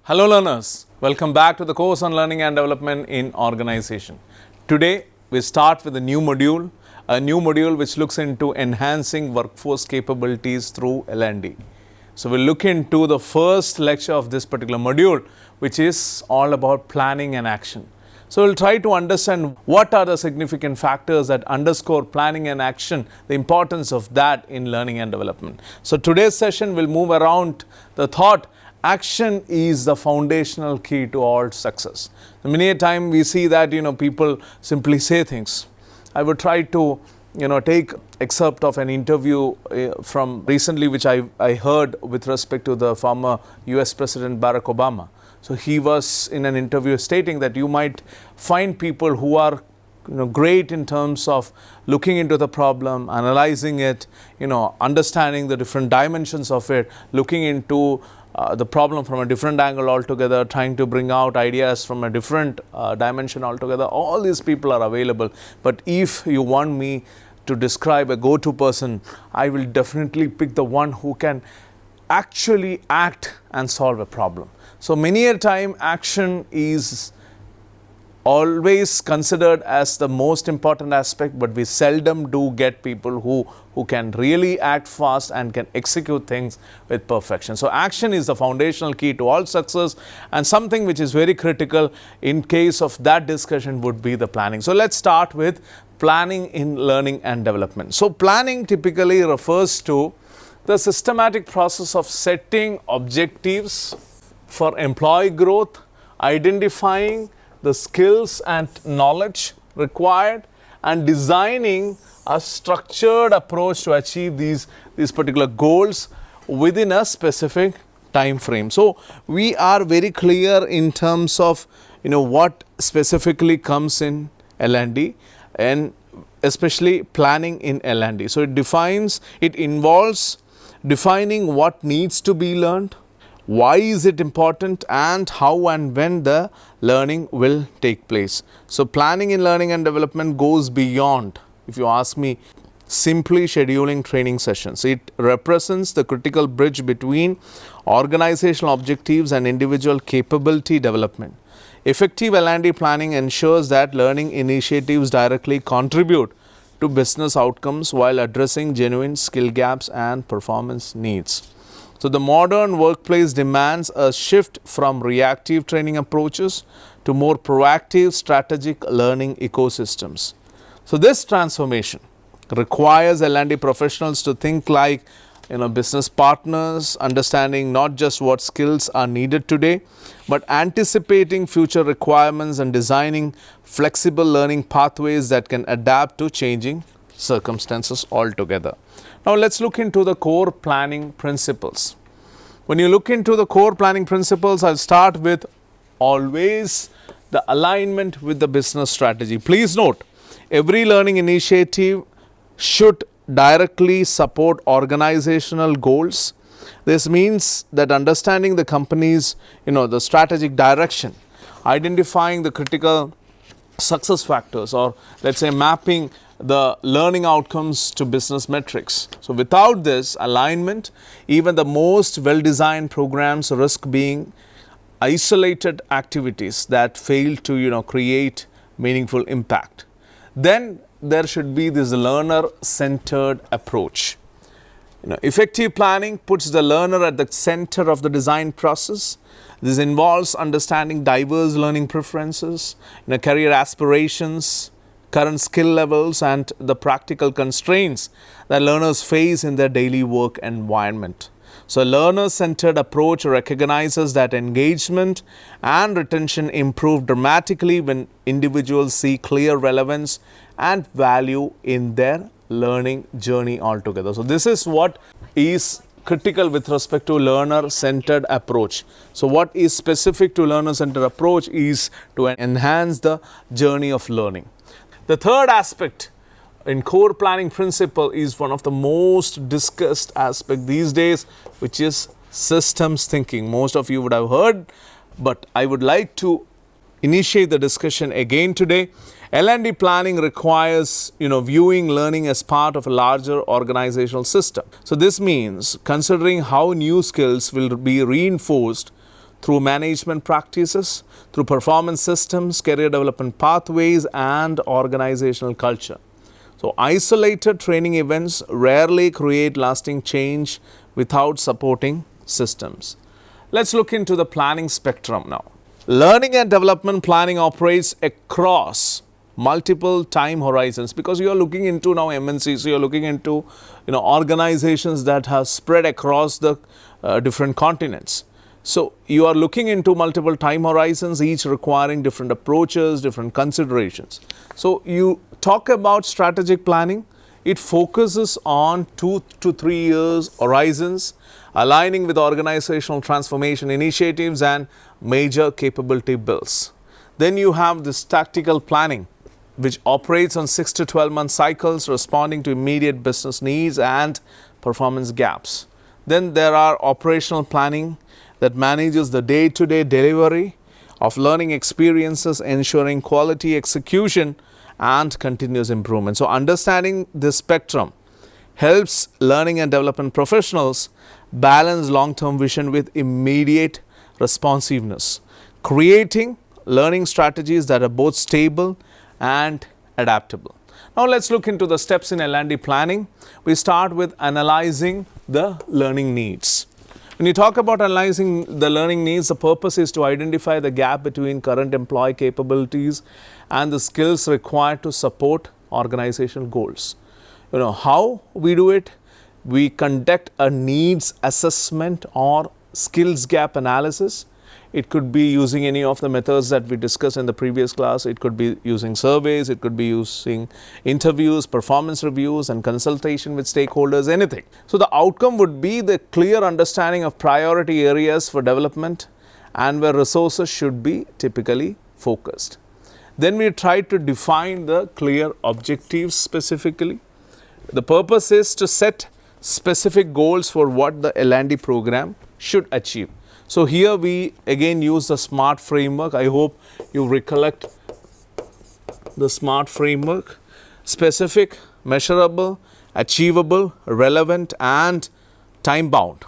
Hello learners, welcome back to the course on learning and development in organization. Today we start with a new module which looks into enhancing workforce capabilities through L&D. So we'll look into the first lecture of this particular module, which is all about planning and action. So we'll try to understand what are the significant factors that underscore planning and action, the importance of that in learning and development. So today's session will move around the thought action is the foundational key to all success. Many a time we see that people simply say things. I would try to take excerpt of an interview from recently which I heard with respect to the former US President Barack Obama. So he was in an interview stating that you might find people who are great in terms of looking into the problem, analyzing it, understanding the different dimensions of it, looking into the problem from a different angle altogether, trying to bring out ideas from a different dimension altogether. All these people are available. But if you want me to describe a go-to person, I will definitely pick the one who can actually act and solve a problem. So many a time action is always considered as the most important aspect, but we seldom do get people who can really act fast and can execute things with perfection. So action is the foundational key to all success, and something which is very critical in case of that discussion would be the planning. So let's start with planning in learning and development. So planning typically refers to the systematic process of setting objectives for employee growth, identifying the skills and knowledge required, and designing a structured approach to achieve these particular goals within a specific time frame. So we are very clear in terms of what specifically comes in L&D, and especially planning in L&D. So it involves defining what needs to be learned, why is it important, and how and when the learning will take place. So planning in learning and development goes beyond, if you ask me, simply scheduling training sessions. It represents the critical bridge between organizational objectives and individual capability development. Effective L&D planning ensures that learning initiatives directly contribute to business outcomes while addressing genuine skill gaps and performance needs. So the modern workplace demands a shift from reactive training approaches to more proactive strategic learning ecosystems. So this transformation requires L&D professionals to think like business partners, understanding not just what skills are needed today, but anticipating future requirements and designing flexible learning pathways that can adapt to changing circumstances altogether. Now let's look into the core planning principles. When you look into the core planning principles, I'll start with always the alignment with the business strategy. Please note, every learning initiative should directly support organizational goals. This means that understanding the company's, the strategic direction, identifying the critical success factors, or let's say mapping the learning outcomes to business metrics. So without this alignment, even the most well-designed programs risk being isolated activities that fail to create meaningful impact. Then there should be this learner-centered approach. Effective planning puts the learner at the center of the design process. This involves understanding diverse learning preferences, career aspirations, current skill levels, and the practical constraints that learners face in their daily work environment. So a learner-centered approach recognizes that engagement and retention improve dramatically when individuals see clear relevance and value in their learning journey altogether. So this is what is critical with respect to learner-centered approach. So what is specific to learner-centered approach is to enhance the journey of learning. The third aspect in core planning principle is one of the most discussed aspect these days, which is systems thinking. Most of you would have heard, but I would like to initiate the discussion again today. L&D planning requires, viewing learning as part of a larger organizational system. So this means considering how new skills will be reinforced through management practices, through performance systems, career development pathways, and organizational culture. So, isolated training events rarely create lasting change without supporting systems. Let's look into the planning spectrum now. Learning and development planning operates across multiple time horizons, because you are looking into now MNCs, you are looking into organizations that have spread across the different continents. So you are looking into multiple time horizons, each requiring different approaches, different considerations. So you talk about strategic planning, it focuses on 2 to 3 years horizons, aligning with organizational transformation initiatives and major capability builds. Then you have this tactical planning, which operates on 6 to 12 month cycles, responding to immediate business needs and performance gaps. Then there are operational planning that manages the day-to-day delivery of learning experiences, ensuring quality execution and continuous improvement. So understanding this spectrum helps learning and development professionals balance long-term vision with immediate responsiveness, creating learning strategies that are both stable and adaptable. Now let's look into the steps in L&D planning. We start with analyzing the learning needs. When you talk about analyzing the learning needs, the purpose is to identify the gap between current employee capabilities and the skills required to support organizational goals. How we do it? We conduct a needs assessment or skills gap analysis. It could be using any of the methods that we discussed in the previous class. It could be using surveys, it could be using interviews, performance reviews, and consultation with stakeholders, anything. So the outcome would be the clear understanding of priority areas for development and where resources should be typically focused. Then we try to define the clear objectives specifically. The purpose is to set specific goals for what the L&D program should achieve. So here we again use the SMART framework. I hope you recollect the SMART framework: specific, measurable, achievable, relevant, and time bound,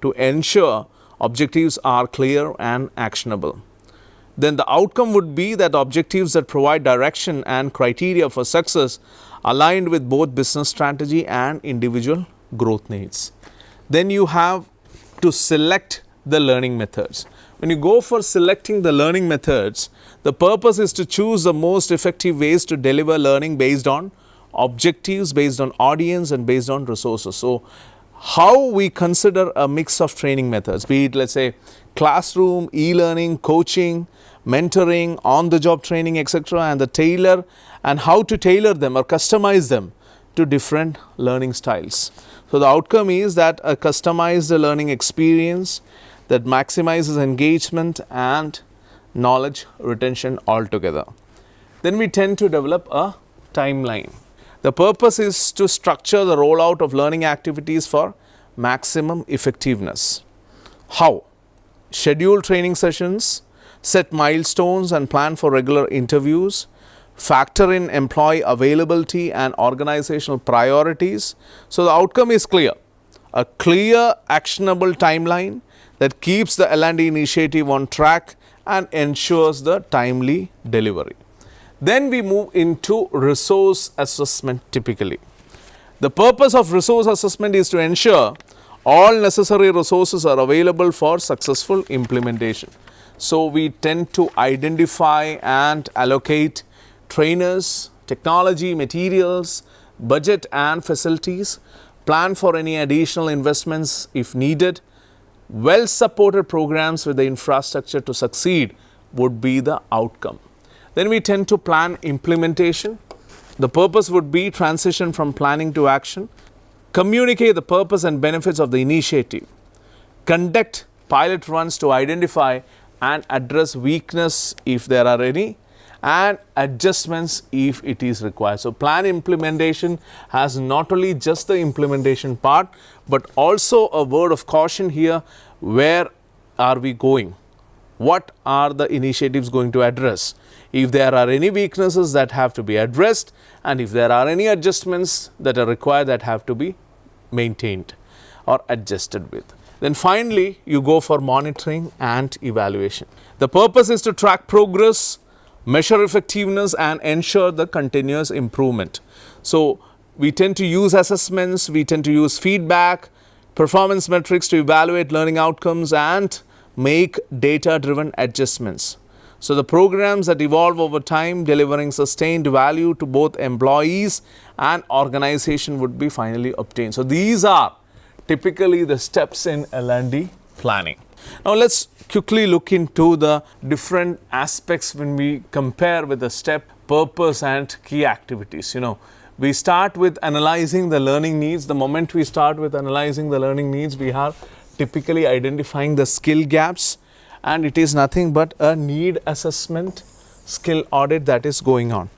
to ensure objectives are clear and actionable. Then the outcome would be that objectives that provide direction and criteria for success aligned with both business strategy and individual growth needs. Then you have to select the learning methods. When you go for selecting the learning methods, the purpose is to choose the most effective ways to deliver learning based on objectives, based on audience, and based on resources. So how we consider a mix of training methods, be it, let's say, classroom, e-learning, coaching, mentoring, on-the-job training, etc., and how to tailor them or customize them to different learning styles. So the outcome is that a customized learning experience that maximizes engagement and knowledge retention altogether. Then we tend to develop a timeline. The purpose is to structure the rollout of learning activities for maximum effectiveness. How? Schedule training sessions, set milestones and plan for regular interviews, factor in employee availability and organizational priorities. So the outcome is clear. A clear, actionable timeline that keeps the L&D initiative on track and ensures the timely delivery. Then we move into resource assessment typically. The purpose of resource assessment is to ensure all necessary resources are available for successful implementation. So we tend to identify and allocate trainers, technology, materials, budget and facilities, plan for any additional investments if needed. Well-supported programs with the infrastructure to succeed would be the outcome. Then we tend to plan implementation. The purpose would be transition from planning to action, communicate the purpose and benefits of the initiative, conduct pilot runs to identify and address weakness if there are any, and adjustments if it is required. So plan implementation has not only just the implementation part, but also a word of caution here. Where are we going? What are the initiatives going to address? If there are any weaknesses that have to be addressed, and if there are any adjustments that are required that have to be maintained or adjusted with. Then finally, you go for monitoring and evaluation. The purpose is to track progress, measure effectiveness, and ensure the continuous improvement. So we tend to use assessments, we tend to use feedback, performance metrics to evaluate learning outcomes and make data-driven adjustments. So the programs that evolve over time, delivering sustained value to both employees and organization would be finally obtained. So these are typically the steps in L&D planning. Now let's quickly look into the different aspects when we compare with the step, purpose and key activities. We start with analyzing the learning needs. The moment we start with analyzing the learning needs, we are typically identifying the skill gaps, and it is nothing but a need assessment, skill audit that is going on.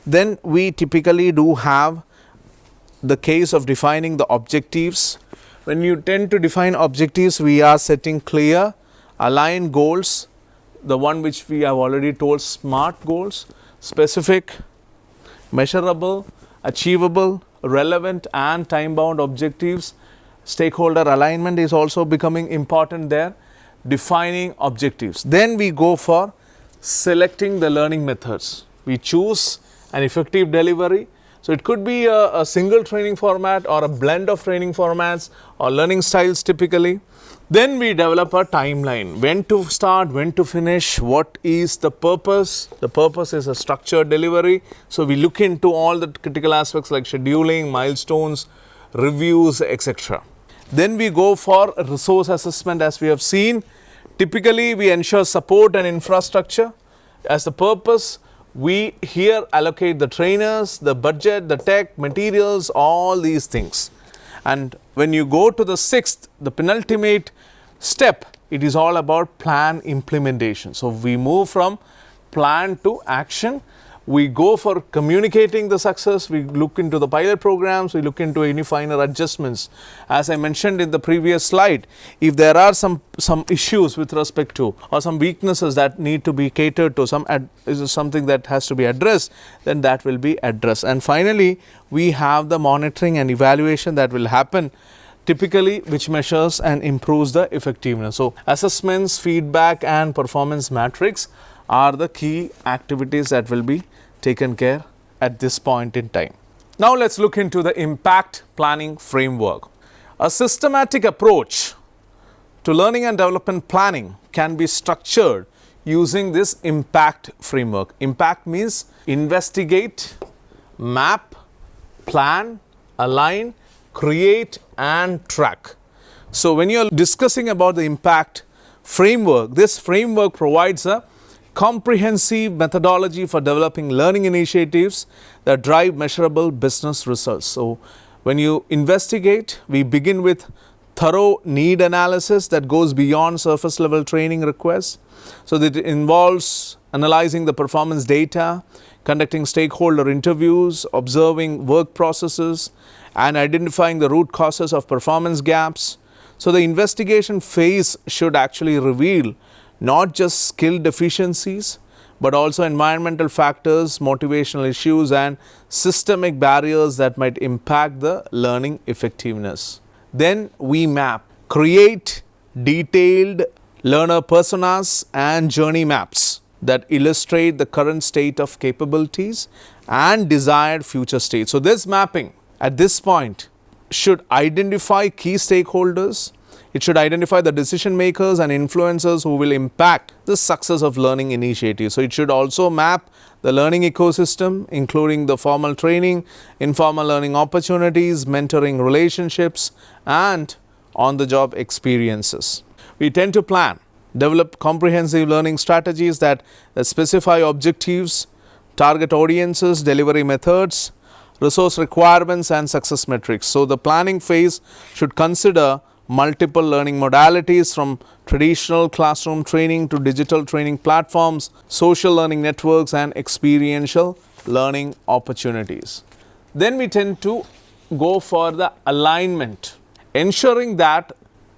Then we typically do have the case of defining the objectives. When you tend to define objectives, we are setting clear, aligned goals, the one which we have already told, SMART goals, specific, measurable, achievable, relevant and time-bound objectives. Stakeholder alignment is also becoming important there, defining objectives. Then we go for selecting the learning methods. We choose an effective delivery. So it could be a single training format or a blend of training formats or learning styles typically. Then we develop a timeline, when to start, when to finish, what is the purpose. The purpose is a structured delivery. So we look into all the critical aspects like scheduling, milestones, reviews, etc. Then we go for resource assessment as we have seen. Typically we ensure support and infrastructure. As the purpose, we here allocate the trainers, the budget, the tech, materials, all these things. And when you go to the sixth, the penultimate step, it is all about plan implementation. So we move from plan to action. We go for communicating the success. We look into the pilot programs. We look into any final adjustments. As I mentioned in the previous slide, if there are some issues with respect to or some weaknesses that need to be catered to, something that has to be addressed, then that will be addressed. And finally, we have the monitoring and evaluation that will happen typically, which measures and improves the effectiveness. So assessments, feedback and performance metrics are the key activities that will be taken care at this point in time. Now let's look into the impact planning framework. A systematic approach to learning and development planning can be structured using this impact framework. Impact means investigate, map, plan, align, create and track. So when you are discussing about the impact framework, this framework provides a comprehensive methodology for developing learning initiatives that drive measurable business results. So when you investigate, we begin with thorough need analysis that goes beyond surface level training requests. So that it involves analyzing the performance data, conducting stakeholder interviews, observing work processes and identifying the root causes of performance gaps. So the investigation phase should actually reveal not just skill deficiencies, but also environmental factors, motivational issues and systemic barriers that might impact the learning effectiveness. Then we map, create detailed learner personas and journey maps that illustrate the current state of capabilities and desired future state. So this mapping at this point should identify key stakeholders. It should identify the decision makers and influencers who will impact the success of learning initiatives. So it should also map the learning ecosystem, including the formal training, informal learning opportunities, mentoring relationships, and on-the-job experiences. We tend to plan, develop comprehensive learning strategies that specify objectives, target audiences, delivery methods, resource requirements, and success metrics. So the planning phase should consider multiple learning modalities from traditional classroom training to digital training platforms, social learning networks and experiential learning opportunities. Then we tend to go for the alignment, ensuring that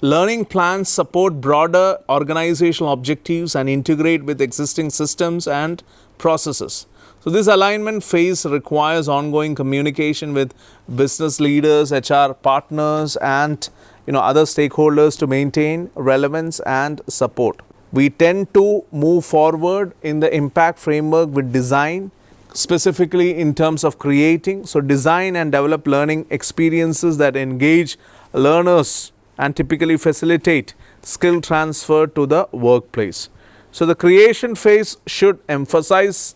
learning plans support broader organizational objectives and integrate with existing systems and processes. So this alignment phase requires ongoing communication with business leaders, HR partners, and other stakeholders to maintain relevance and support. We tend to move forward in the impact framework with design, specifically in terms of creating. So design and develop learning experiences that engage learners and typically facilitate skill transfer to the workplace. So the creation phase should emphasize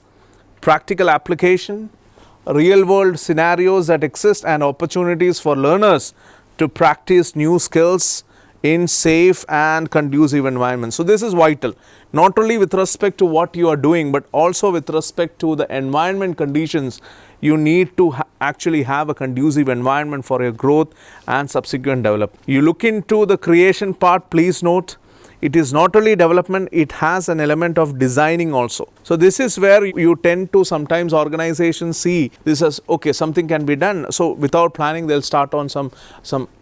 practical application, real world scenarios that exist, and opportunities for learners to practice new skills in safe and conducive environments. So this is vital, not only with respect to what you are doing, but also with respect to the environment conditions. You need to actually have a conducive environment for your growth and subsequent development. You look into the creation part, please note, it is not only development, it has an element of designing also. So this is where you tend to sometimes organizations see this as, okay, something can be done. So without planning, they'll start on some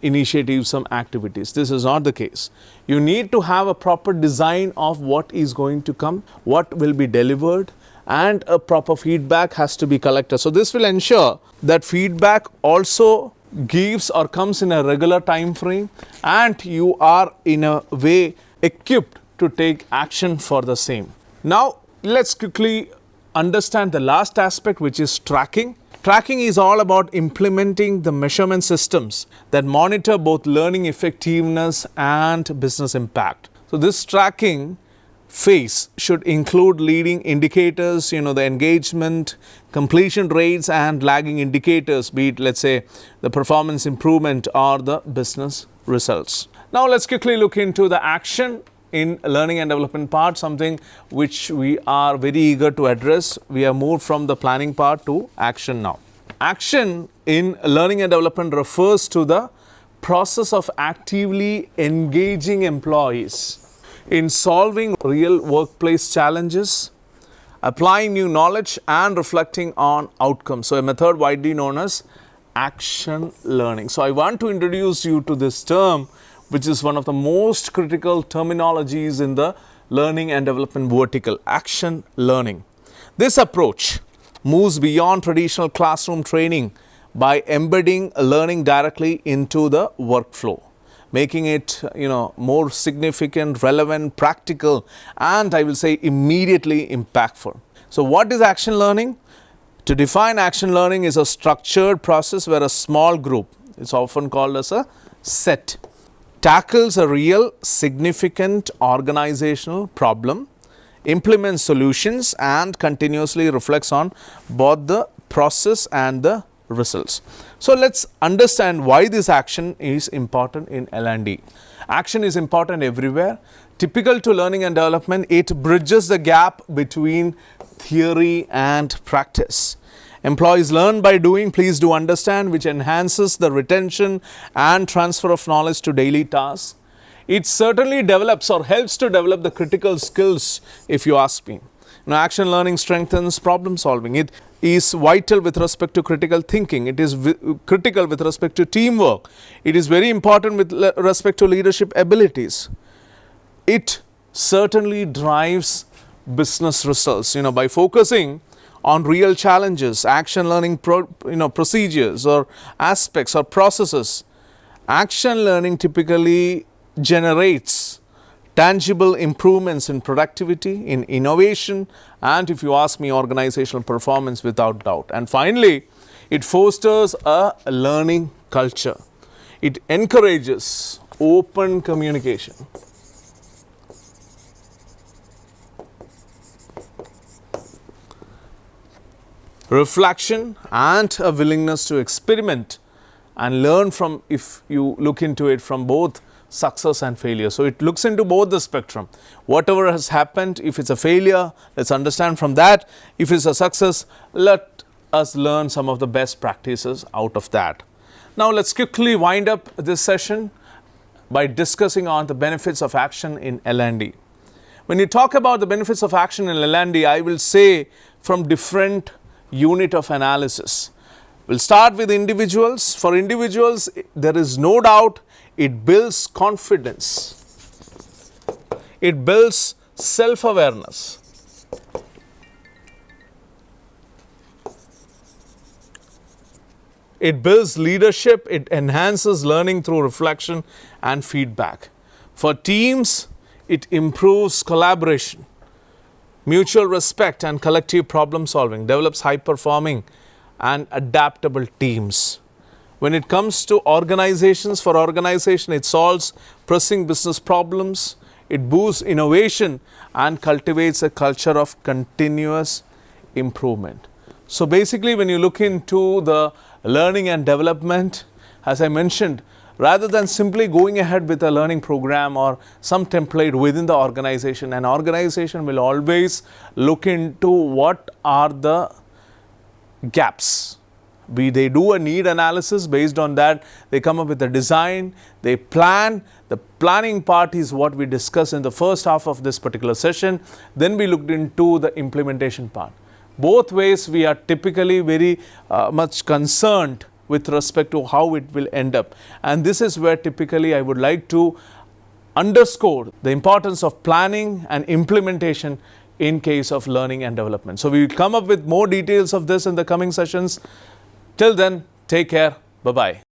initiatives, some activities. This is not the case. You need to have a proper design of what is going to come, what will be delivered, and a proper feedback has to be collected. So this will ensure that feedback also gives or comes in a regular time frame, and you are in a way equipped to take action for the same. Now let's quickly understand the last aspect, which is tracking. Tracking is all about implementing the measurement systems that monitor both learning effectiveness and business impact. So this tracking phase should include leading indicators, the engagement, completion rates, and lagging indicators, be it, let's say, the performance improvement or the business results. Now let's quickly look into the action in learning and development part, something which we are very eager to address. We have moved from the planning part to action now. Action in learning and development refers to the process of actively engaging employees in solving real workplace challenges, applying new knowledge, and reflecting on outcomes. So a method widely known as action learning. So I want to introduce you to this term, which is one of the most critical terminologies in the learning and development vertical, action learning. This approach moves beyond traditional classroom training by embedding learning directly into the workflow, making it more significant, relevant, practical, and I will say immediately impactful. So what is action learning? To define action learning is a structured process where a small group, it's often called as a set, tackles a real significant organizational problem, implements solutions, and continuously reflects on both the process and the results. So let's understand why this action is important in L&D. Action is important everywhere. Typical to learning and development, it bridges the gap between theory and practice. Employees learn by doing, please do understand, which enhances the retention and transfer of knowledge to daily tasks. It certainly develops or helps to develop the critical skills, if you ask me. Action learning strengthens problem solving. It is vital with respect to critical thinking. It is critical with respect to teamwork. It is very important with respect to leadership abilities. It certainly drives business results, by focusing on real challenges, action learning procedures or aspects or processes. Action learning typically generates tangible improvements in productivity, in innovation, and if you ask me, organizational performance without doubt. And finally, it fosters a learning culture. It encourages open communication. Reflection and a willingness to experiment and learn from, if you look into it, from both success and failure. So it looks into both the spectrum. Whatever has happened, if it's a failure, let's understand from that. If it's a success, let us learn some of the best practices out of that. Now let's quickly wind up this session by discussing on the benefits of action in L&D. When you talk about the benefits of action in L&D, I will say from different unit of analysis. We'll start with individuals. For individuals, there is no doubt it builds confidence. It builds self-awareness. it builds leadership, it enhances learning through reflection and feedback. For teams, it improves collaboration, mutual respect and collective problem solving, develops high performing and adaptable teams. When it comes to organizations, for organization it solves pressing business problems, it boosts innovation and cultivates a culture of continuous improvement. So basically when you look into the learning and development, as I mentioned, rather than simply going ahead with a learning program or some template within the organization, an organization will always look into what are the gaps. They do a need analysis. Based on that, they come up with a design, they plan. The planning part is what we discussed in the first half of this particular session. Then we looked into the implementation part. Both ways we are typically very much concerned with respect to how it will end up. And this is where typically I would like to underscore the importance of planning and implementation in case of learning and development. So we will come up with more details of this in the coming sessions. Till then, take care. Bye-bye.